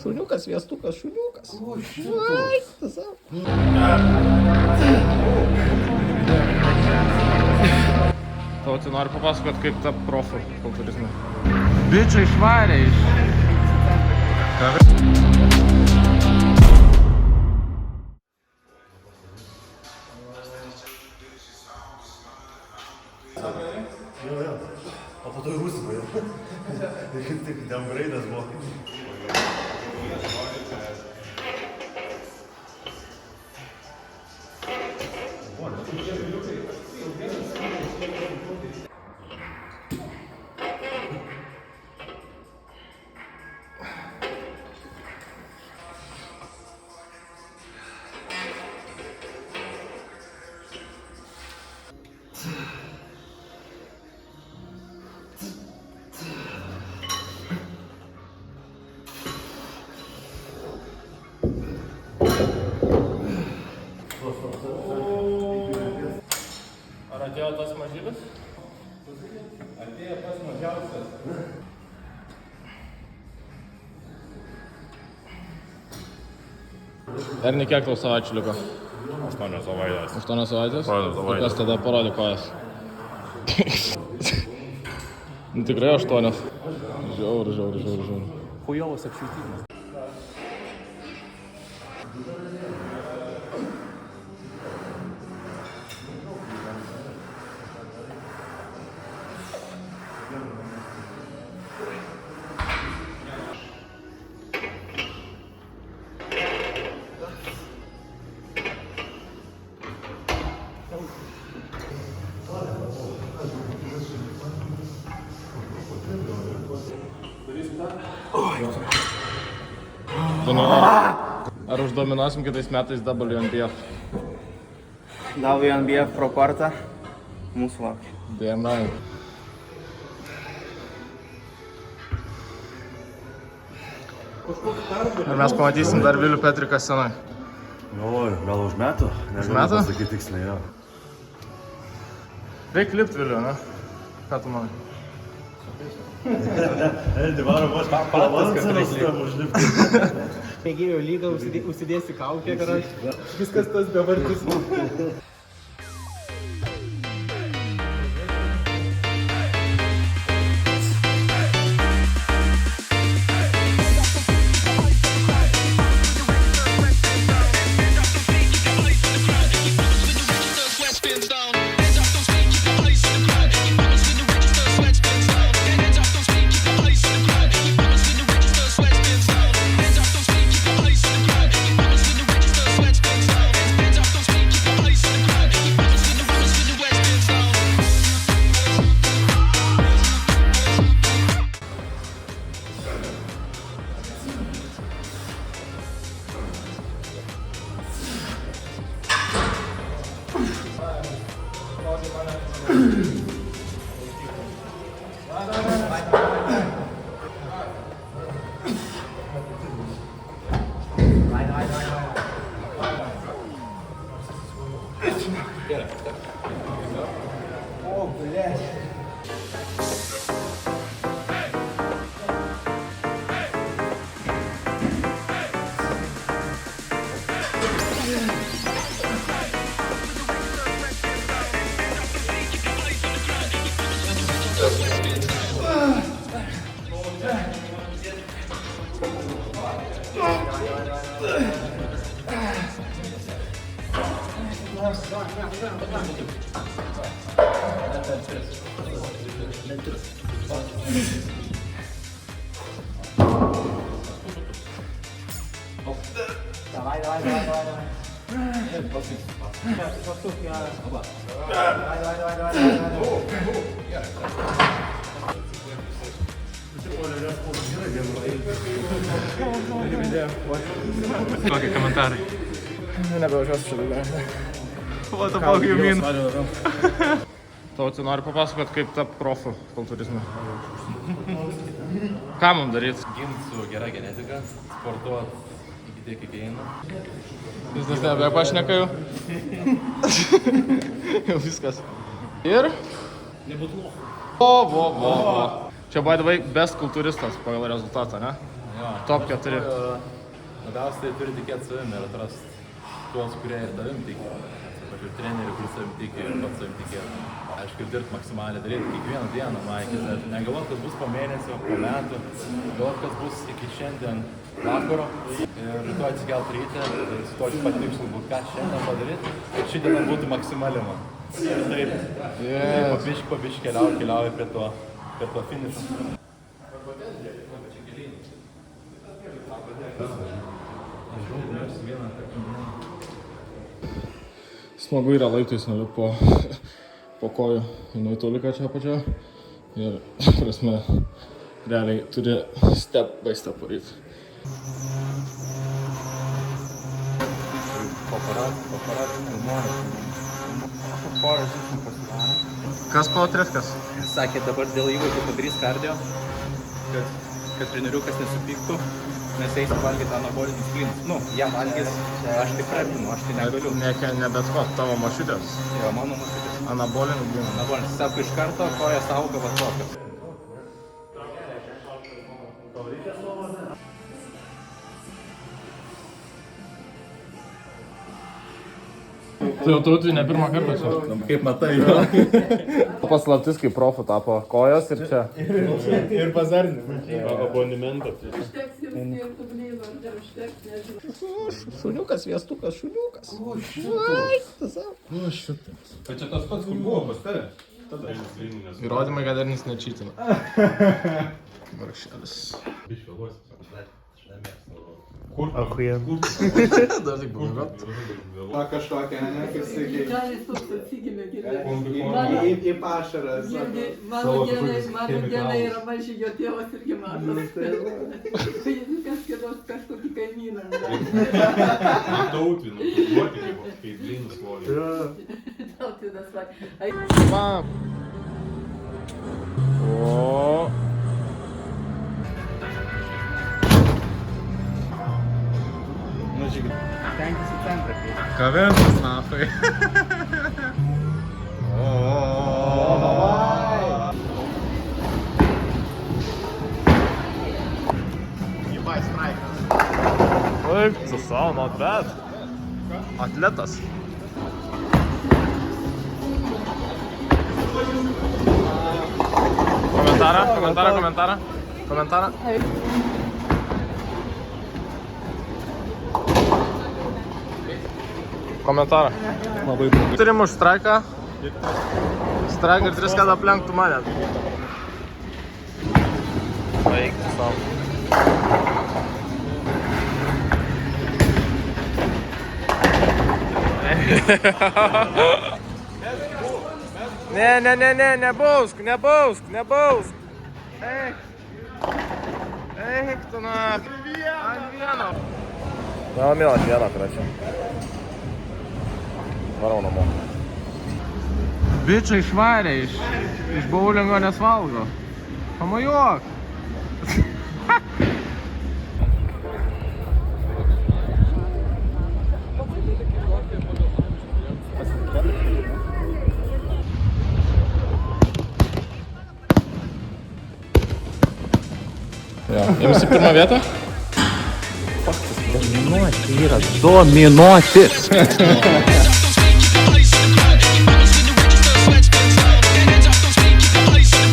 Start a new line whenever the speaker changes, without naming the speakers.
Šuniukas, viestukas, šuniukas. Ai, tas savo.
Tau, tu nori papasakot, kaip ta profu kultūrizme?
Bičiai išvarė iš...
O po to į Rusiją jau. Ir kaip tik downgrade'as buvo.
Ar atėjo tas mažylis?
Atėjo pats mažiausias.
Erni, kiek tau savaičių liko?
8 savaitės.
8 savaitės?
8 savaitės.
Kas tada parodė kojas? Nu, tikrai 8. Žiauru.
Hujovas apšvietimas.
Tu nenori? Ar uždominuosim kitais metais WNBF?
WNBF pro kortą mūsų laukia.
Damn right. Ar mes pamatysim dar Vilių Petriką scenoj?
Galvoju, gal už metų? Negaliu
metų?
pasakyti tiksliai, jo.
Reik lipt Vilių, ne? Ką tu manai?
Divaro vos palansanas tam užlipti.
Mėgėjau lygą, užsidėsi kaukę, karai. Viskas tas bevardis.
Kokie komentarai?
Nebevažiuosiu čia daugiau.
What the fuck you mean?
Tau, tu nori papasakot, kaip ta profu kultūrizme? Ką mums daryt?
Gimt su gera genetika, sportuot iki tiek iki eina.
Vis nes nebe pašneka jau? Jau viskas. Ir?
Nebūtų.
Vo. Čia, by the way, best kultūristas pagal rezultatą, ne? Top 4.
Labiausiai tai turi tikėti savimi ir atrasti tuos, kurie ir tavim tiki. Ir trenerių, kuris savim tiki ir pats savim tikėti. Aišku, ir dirbti maksimaliai, daryti kiekvieną dieną, Maikis. Negalvot, kas bus po mėnesio, po metų. Galvot, kas bus iki šiandien vakaro. Ir rytoj atsikelt ryte ir su tokiu pat tikslu būt, ką šiandien padaryti. Ir ši diena būtų maksimali man. Ir taip, pabiški keliauji prie to finišo.
Smagu yra laiptais nulipt po kojų į nuituliką čia apačioje. Ir, prasme, realiai turi step by step varyti. Kas po treskas?
Sakė, dabar dėl įvairių padarys kardio, kad treneriukas nesupyktų, nes eisi valgyti anabolinius blynus. Nu, jie valgys, aš tai prepinu, aš tai negaliu.
Ne bet ko, tavo mašiutės.
Jo, mano mašiutės.
Anabolinių blynų.
Anabolinis, sako, iš karto kojas auga va tokio.
Tai jau tautui ne pirmą kartą čia.
Kaip matai,
Paslaptis, kaip profų tapo kojos ir čia.
ir bazarnį.
Abonementą.
Užteks jums ir tų blynų, ar dar užteks, nežinau.
Šuniukas, viestukas, šuniukas.
O, šitas.
Tai čia tas pats, kur buvo pas tave.
Įrodymai, kad dar nis nečytina. Varkšelis.
Kur?
Dar tik buvigot.
O kažkokia, ne, kaip sakė.
Gal jis toks atsigimė, girdė.
Į pašaras.
Mano genai yra maži, jo tėvas irgi mažas. Tai jis kažkokį kaimyną.
Tautvinų, duoti, kaip blynus svoliai.
Tautvinas vakar.
Mam. O.
Nu, žiūrėk, tenkis į centrą.
Kaventas, nafai. Jumai straikas. Taip, su savo, not bad. Atletas. Komentarą. Komentarą. Turim už straiką. Straiką ir 3 kartą aplenktų mane. Eik savo. Ne, nebausk. Eik tu na. Ant vieno. Ant vieno, kračia. Varau namo. Bičai išvarė iš boulingo, nes valgo. Pamajuok. Imsi pirmą vietą?
Dominuoti yra dominuoti.